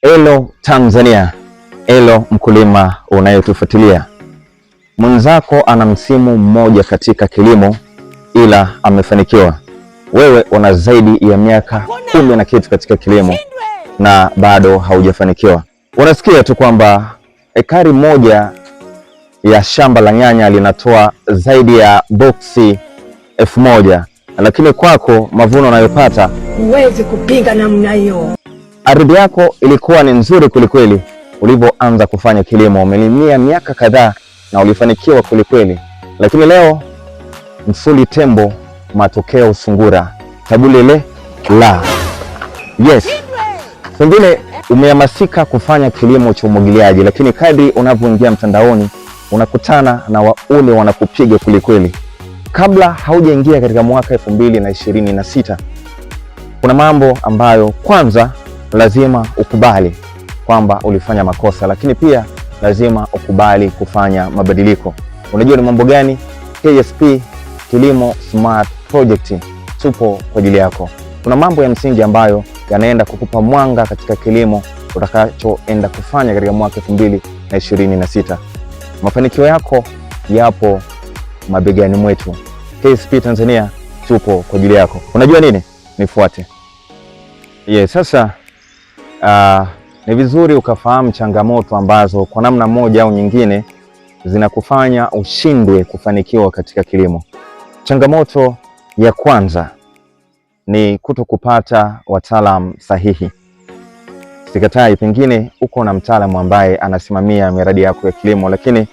Hello Tanzania, hello mkulima unayetufuatilia. Mwenzako ana msimu mmoja katika kilimo ila amefanikiwa. Wewe una zaidi ya miaka 10 na kitu katika kilimo na bado haujafanikiwa. Unasikia tu kwamba ekari moja ya shamba la nyanya linatoa zaidi ya boksi 1000, lakini kwako mavuno unayopata huwezi kupinga namna hiyo. Ardhi yako ilikuwa ni nzuri kulikweli ulivyoanza kufanya kilimo, umelimia miaka kadhaa na ulifanikiwa kulikweli, lakini leo msuli tembo, matokeo sungura, tabulele la. Yes, pengine umehamasika kufanya kilimo cha umwagiliaji, lakini kadri unavyoingia mtandaoni unakutana na wale wanakupiga kulikweli. Kabla haujaingia katika mwaka 2026 kuna mambo ambayo kwanza lazima ukubali kwamba ulifanya makosa, lakini pia lazima ukubali kufanya mabadiliko. Unajua ni mambo gani? KSP Kilimo Smart Project tupo kwa ajili yako. Kuna mambo ya msingi ambayo yanaenda kukupa mwanga katika kilimo utakachoenda kufanya katika mwaka 2026. Mafanikio yako yapo mabegani mwetu. KSP Tanzania tupo kwa ajili yako. Unajua nini? Nifuate. Sasa ni vizuri ukafahamu changamoto ambazo kwa namna moja au nyingine zinakufanya ushindwe kufanikiwa katika kilimo. Changamoto ya kwanza ni kutokupata wataalamu sahihi. Sikatai, pengine uko na mtaalamu ambaye anasimamia miradi yako ya kilimo, lakini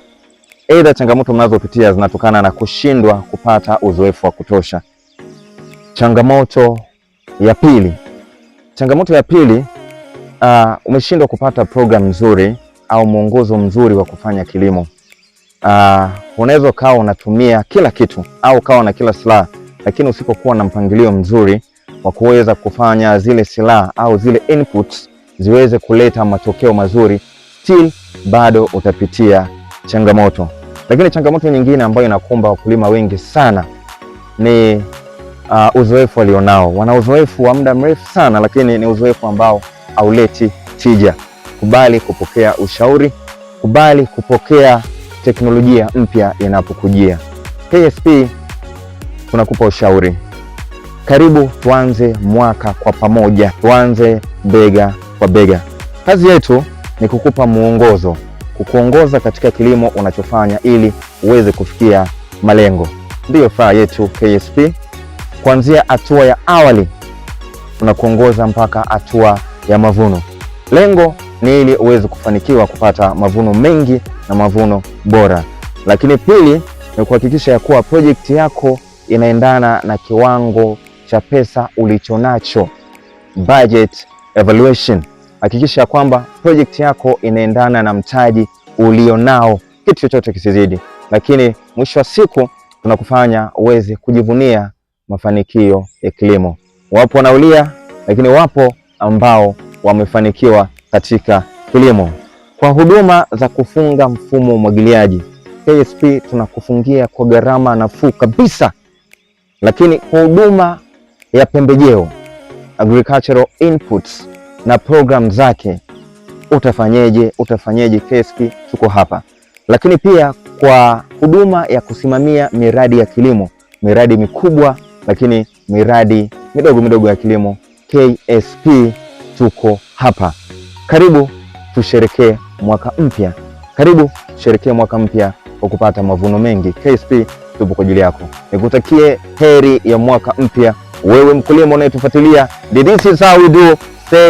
aidha changamoto mnazopitia zinatokana na kushindwa kupata uzoefu wa kutosha. Changamoto ya pili, umeshindwa kupata program nzuri au mwongozo mzuri wa kufanya kilimo. Unaweza kawa unatumia kila kitu au kawa na kila silaha, lakini usipokuwa na mpangilio mzuri wa kuweza kufanya zile silaha au zile inputs ziweze kuleta matokeo mazuri, still bado utapitia changamoto. Lakini changamoto nyingine ambayo inakumba wakulima wengi sana ni uzoefu walionao. Wana uzoefu wa muda mrefu sana, lakini ni uzoefu ambao hauleti tija. Kubali kupokea ushauri, kubali kupokea teknolojia mpya inapokujia. KSP tunakupa ushauri. Karibu tuanze mwaka kwa pamoja, tuanze bega kwa bega. Kazi yetu ni kukupa muongozo, kukuongoza katika kilimo unachofanya ili uweze kufikia malengo. Ndiyo faa yetu KSP. Kuanzia hatua ya awali tunakuongoza mpaka hatua ya mavuno. Lengo ni ili uweze kufanikiwa kupata mavuno mengi na mavuno bora. Lakini pili ni kuhakikisha ya kuwa project yako inaendana na kiwango cha pesa ulichonacho. Budget evaluation. Hakikisha kwamba project yako inaendana na mtaji ulionao, kitu chochote kisizidi. Lakini mwisho wa siku tunakufanya uweze kujivunia mafanikio ya kilimo. Wapo wanaulia, lakini wapo ambao wamefanikiwa katika kilimo. Kwa huduma za kufunga mfumo umwagiliaji, KSP tunakufungia kwa gharama nafuu kabisa. Lakini kwa huduma ya pembejeo, agricultural inputs na program zake, utafanyeje? KSP tuko hapa. Lakini pia kwa huduma ya kusimamia miradi ya kilimo, miradi mikubwa lakini miradi midogo ya kilimo, KSP tuko hapa. Karibu tusherekee mwaka mpya. Karibu tusherekee mwaka mpya kwa kupata mavuno mengi. KSP tupo kwa ajili yako. Nikutakie heri ya mwaka mpya wewe mkulima unayetufuatilia. This is how we do. Stay